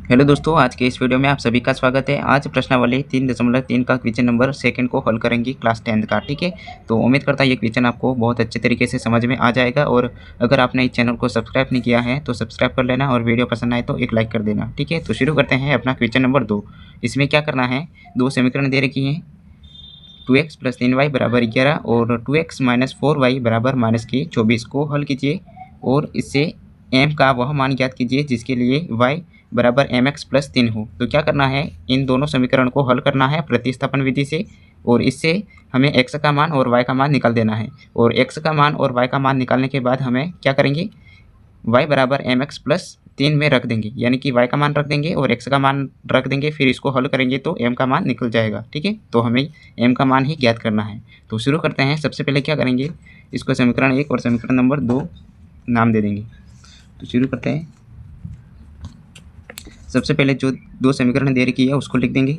Hello दोस्तों, आज के इस वीडियो में आप सभी का स्वागत है। आज प्रश्नावली 3.3 का क्वेश्चन नंबर सेकंड को हल करेंगे क्लास 10th का। ठीक है, तो उम्मीद करता है ये क्वेश्चन आपको बहुत अच्छे तरीके से समझ में आ जाएगा। और अगर आपने इस चैनल को सब्सक्राइब नहीं किया है तो सब्सक्राइब कर लेना और वीडियो पसंद आए तो एक लाइक कर देना। ठीक है, तो शुरू करते हैं अपना क्वेश्चन नंबर 2। इसमें क्या करना है, दो समीकरण दे रखी हैं, 2x + 3y = 11 और 2x - 4y = -24 को हल कीजिए और इससे m का वह मान ज्ञात कीजिए जिसके लिए y = mx + 3 हो। तो क्या करना है, इन दोनों समीकरण को हल करना है प्रतिस्थापन विधि से और इससे हमें x का मान और y का मान निकाल देना है। और x का मान और y का मान निकालने के बाद हमें क्या करेंगे, y = mx + 3 में रख देंगे, यानी कि y का मान रख देंगे और x का मान रख देंगे। फिर इसको हल करेंगे तो m का मान निकल जाएगा। ठीक है, तो हमें m का मान ही ज्ञात करना है। तो शुरू करते हैं। सबसे पहले क्या करेंगे, इसको समीकरण 1 और समीकरण नंबर 2 नाम दे देंगे। तो शुरू करते हैं। सबसे पहले जो दो समीकरण दे रखी है उसको लिख देंगे।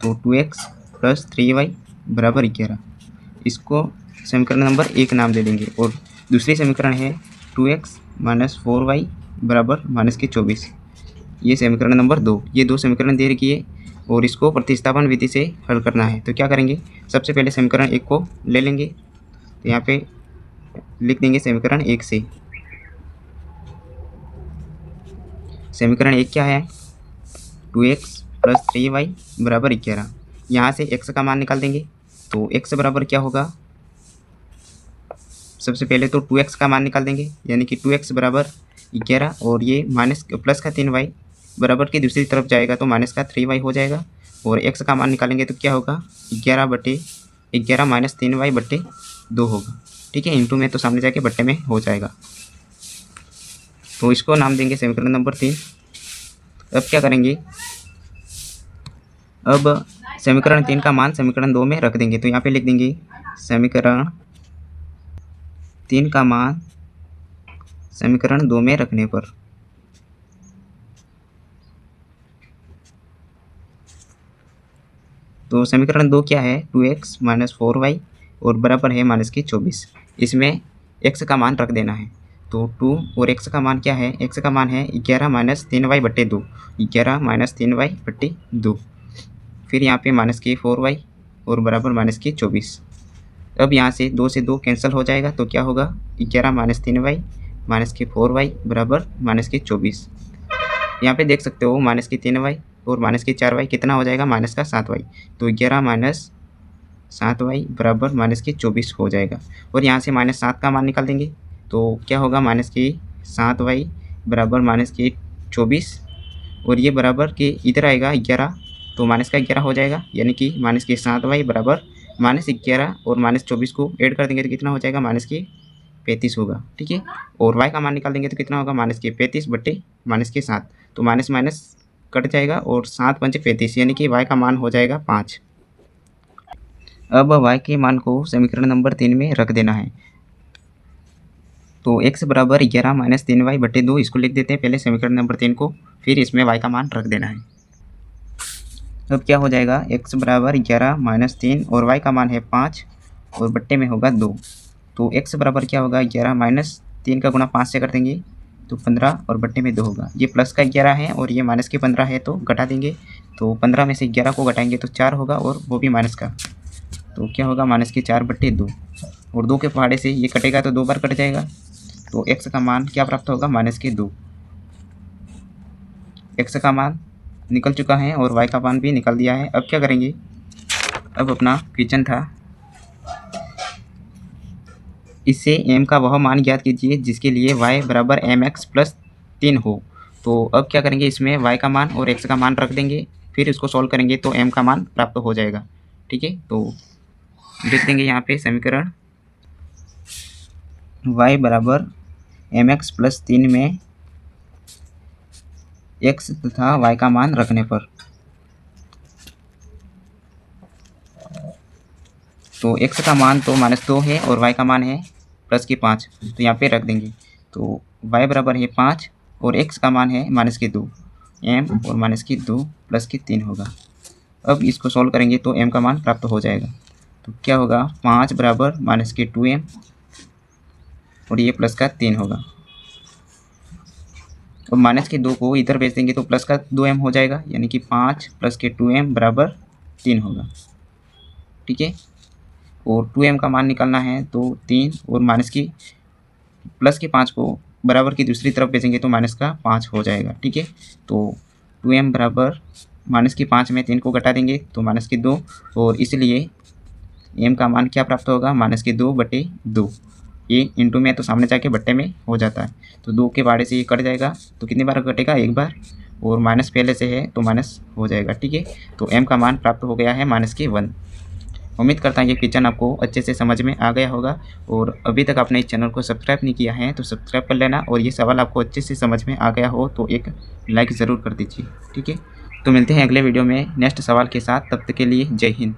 तो 2x + 3y = 11, इसको समीकरण नंबर 1 नाम दे देंगे। और दूसरी समीकरण है 2x - 4y = -24, ये समीकरण नंबर 2। ये दो समीकरण दे रखी है और इसको प्रतिस्थापन विधि से हल करना है। तो क्या करेंगे, सबसे पहले समीकरण 1 को ले लेंगे। तो यहाँ पे लिख देंगे समीकरण 1 से। समीकरण 1 क्या है, 2x + 3y = 11। यहाँ से x का मान निकाल देंगे। तो x बराबर क्या होगा, सबसे पहले तो 2x का मान निकाल देंगे, यानी कि 2x = 11 और ये प्लस का 3y बराबर की दूसरी तरफ जाएगा तो माइनस का 3y हो जाएगा। और x का मान निकालेंगे तो क्या होगा, 11/11 - 3y/2 होगा। ठीक है, इंटू में तो सामने जाके बट्टे में हो जाएगा। तो इसको नाम देंगे समीकरण नंबर 3। अब क्या करेंगे, अब समीकरण 3 का मान समीकरण 2 में रख देंगे। तो यहाँ पे लिख देंगे समीकरण 3 का मान समीकरण 2 में रखने पर तो समीकरण 2 क्या है, 2x - 4y और बराबर है -24। इसमें x का मान रख देना है। तो 2 और x का मान क्या है, x का मान है 11 - 3y/2, 11 - 3y/2। फिर यहाँ पे -4y और बराबर -24। अब यहाँ से 2 से 2 कैंसिल हो जाएगा तो क्या होगा, 11 - 3y -4y = -24। यहाँ पे देख सकते हो -3y और -4y कितना हो जाएगा, -7y। तो 11 - 7y = -24 हो जाएगा। और यहाँ से -7 का मान निकाल देंगे तो क्या होगा, -7y = -24 और ये बराबर के इधर आएगा 11 तो -11 हो जाएगा, यानी कि -7y = -11 और -24 को ऐड कर देंगे तो कितना हो जाएगा, -35 होगा। ठीक है, और y का मान निकाल देंगे तो कितना होगा, -35/-7। तो माइनस माइनस कट जाएगा और 7×5 = 35, यानी कि y का मान हो जाएगा 5। अब y के मान को समीकरण नंबर 3 में रख देना है। तो x = 11 - 3y/2, इसको लिख देते हैं पहले समीकरण नंबर 3 को, फिर इसमें y का मान रख देना है। अब क्या हो जाएगा, x = 11 - 3 और y का मान है 5 और बट्टे में होगा 2। तो x बराबर क्या होगा, 11 - 3 का गुणा 5 से कर देंगे तो 15 और बट्टे में 2 होगा। ये प्लस का 11 है और ये माइनस के 15 है तो घटा देंगे। तो 15 में से 11 को घटाएंगे तो 4 होगा और वो भी माइनस का। तो क्या होगा, -4/2 और 2 के पहाड़े से ये कटेगा तो 2 बार कट जाएगा। तो x का मान क्या प्राप्त होगा, -2। x का मान निकल चुका है और y का मान भी निकल दिया है। अब क्या करेंगे, अब अपना क्वेश्चन था, इससे m का वह मान ज्ञात कीजिए जिसके लिए y = mx + 3 हो। तो अब क्या करेंगे, इसमें y का मान और x का मान रख देंगे, फिर इसको सॉल्व करेंगे तो m का मान प्राप्त हो जाएगा। ठीक है, तो लिख देंगे यहाँ पे समीकरण y = mx + 3 में x तथा y का मान रखने पर। तो x का मान तो -2 है और y का मान है +5, तो यहाँ पे रख देंगे। तो y बराबर है 5 और x का मान है -2, m और -2 +3 होगा। अब इसको सॉल्व करेंगे तो m का मान प्राप्त हो जाएगा। तो क्या होगा, 5 = -2m और ये +3 होगा। और माइनस के 2 को इधर भेज देंगे तो प्लस का 2m हो जाएगा, यानी कि 5 प्लस के 2m बराबर 3 होगा। ठीक है, और 2m का मान निकालना है तो 3 और माइनस की प्लस के 5 को बराबर की दूसरी तरफ भेजेंगे तो माइनस का 5 हो जाएगा। ठीक है, तो 2m बराबर माइनस की 5 में 3 को घटा देंगे तो माइनस की 2, और इसलिए m का मान क्या प्राप्त होगा, माइनस की 2/2। ये इंटू में तो सामने जाके बट्टे में हो जाता है, तो 2 के बारे से ये कट जाएगा, तो कितनी बार कटेगा, एक बार, और माइनस पहले से है तो माइनस हो जाएगा। ठीक है, तो m का मान प्राप्त हो गया है -1। उम्मीद करता हूँ ये क्वेश्चन आपको अच्छे से समझ में आ गया होगा, और अभी तक आपने इस चैनल को सब्सक्राइब नहीं किया है तो सब्सक्राइब कर लेना, और ये सवाल आपको अच्छे से समझ में आ गया हो तो एक लाइक ज़रूर कर दीजिए। ठीक है, तो मिलते हैं अगले वीडियो में नेक्स्ट सवाल के साथ, तब तक के लिए जय हिंद।